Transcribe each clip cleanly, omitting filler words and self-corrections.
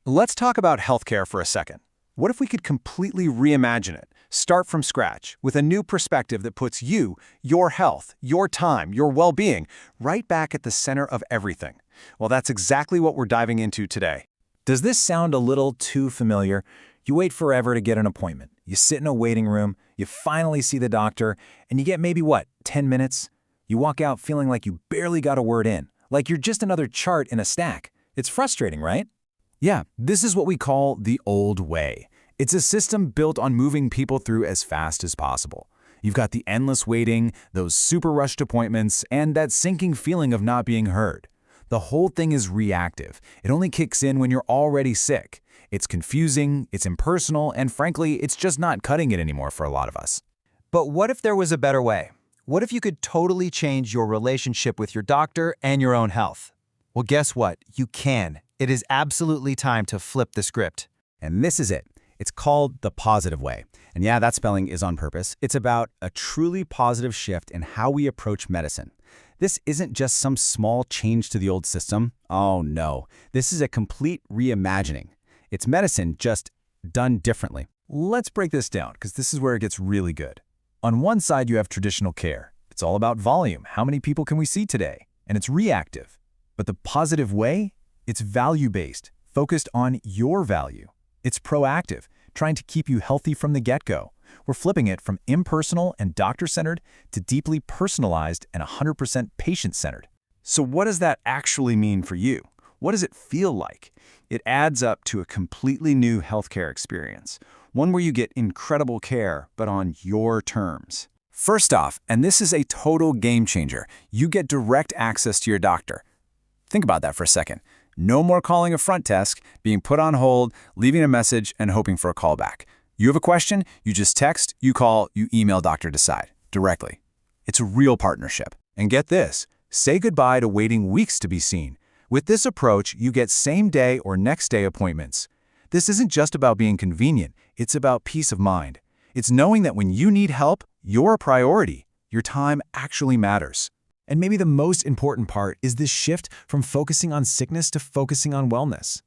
Let's talk about healthcare for a second. What if we could completely reimagine it, start from scratch, with a new perspective that puts you, your health, your time, your well-being, right back at the center of everything? Well, that's exactly what we're diving into today. Does this sound a little too familiar? You wait forever to get an appointment. You sit in a waiting room, you finally see the doctor, and you get maybe 10 minutes? You walk out feeling like you barely got a word in, like you're just another chart in a stack. It's frustrating, right? Yeah, this is what we call the old way. It's a system built on moving people through as fast as possible. You've got the endless waiting, those super rushed appointments, and that sinking feeling of not being heard. The whole thing is reactive. It only kicks in when you're already sick. It's confusing, it's impersonal, and frankly, it's just not cutting it anymore for a lot of us. But what if there was a better way? What if you could totally change your relationship with your doctor and your own health? Well, guess what? You can. It is absolutely time to flip the script. And this is it. It's called the positive way. And yeah, that spelling is on purpose. It's about a truly positive shift in how we approach medicine. This isn't just some small change to the old system. Oh no, this is a complete reimagining. It's medicine just done differently. Let's break this down because this is where it gets really good. On one side, you have traditional care. It's all about volume. How many people can we see today? And it's reactive. But the positive way, it's value-based, focused on your value. It's proactive, trying to keep you healthy from the get-go. We're flipping it from impersonal and doctor-centered to deeply personalized and 100% patient-centered. So what does that actually mean for you? What does it feel like? It adds up to a completely new healthcare experience, one where you get incredible care, but on your terms. First off, and this is a total game changer, you get direct access to your doctor. Think about that for a second. No more calling a front desk, being put on hold, leaving a message, and hoping for a call back. You have a question, you just text, you call, you email Dr. Decide directly. It's a real partnership. And get this, say goodbye to waiting weeks to be seen. With this approach, you get same-day or next-day appointments. This isn't just about being convenient, it's about peace of mind. It's knowing that when you need help, you're a priority. Your time actually matters. And maybe the most important part is this shift from focusing on sickness to focusing on wellness.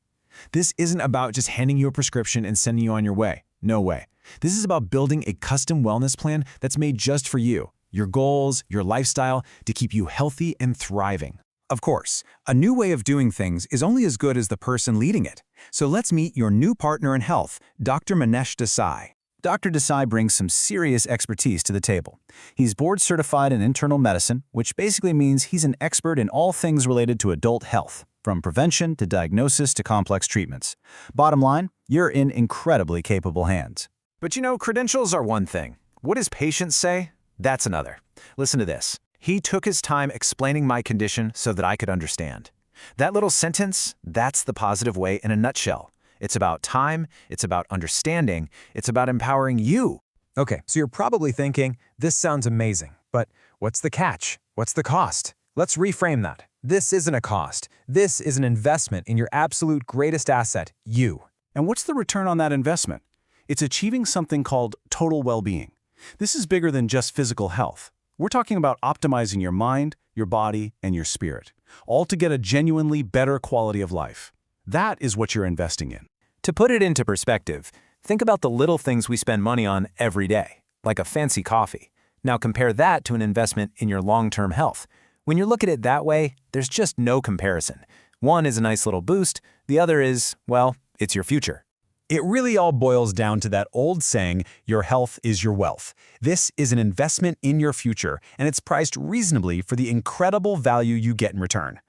This isn't about just handing you a prescription and sending you on your way. No way. This is about building a custom wellness plan that's made just for you, your goals, your lifestyle, to keep you healthy and thriving. Of course, a new way of doing things is only as good as the person leading it. So let's meet your new partner in health, Dr. Manesh Desai. Dr. Desai brings some serious expertise to the table. He's board-certified in internal medicine, which basically means he's an expert in all things related to adult health, from prevention to diagnosis to complex treatments. Bottom line, you're in incredibly capable hands. But you know, credentials are one thing. What his patients say? That's another. Listen to this. He took his time explaining my condition so that I could understand. That little sentence, that's the positive way in a nutshell. It's about time, it's about understanding, it's about empowering you. Okay, so you're probably thinking, this sounds amazing, but what's the catch? What's the cost? Let's reframe that. This isn't a cost. This is an investment in your absolute greatest asset, you. And what's the return on that investment? It's achieving something called total well-being. This is bigger than just physical health. We're talking about optimizing your mind, your body, and your spirit, all to get a genuinely better quality of life. That is what you're investing in. To put it into perspective, think about the little things we spend money on every day, like a fancy coffee. Now compare that to an investment in your long-term health. When you look at it that way, there's just no comparison. One is a nice little boost, the other is, well, it's your future. It really all boils down to that old saying, your health is your wealth. This is an investment in your future, and it's priced reasonably for the incredible value you get in return.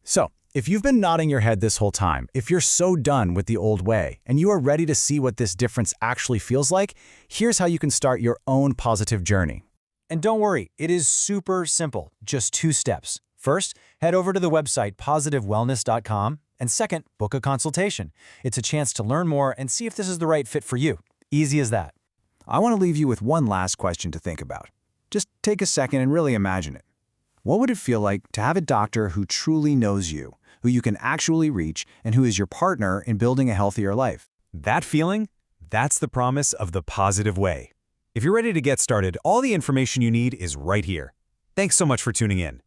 So, if you've been nodding your head this whole time, if you're so done with the old way, and you are ready to see what this difference actually feels like, here's how you can start your own positive journey. And don't worry, it is super simple, just 2 steps. First, head over to the website positivewellness.com. And second, book a consultation. It's a chance to learn more and see if this is the right fit for you. Easy as that. I want to leave you with one last question to think about. Just take a second and really imagine it. What would it feel like to have a doctor who truly knows you, who you can actually reach, and who is your partner in building a healthier life? That feeling? That's the promise of the positive way. If you're ready to get started, all the information you need is right here. Thanks so much for tuning in.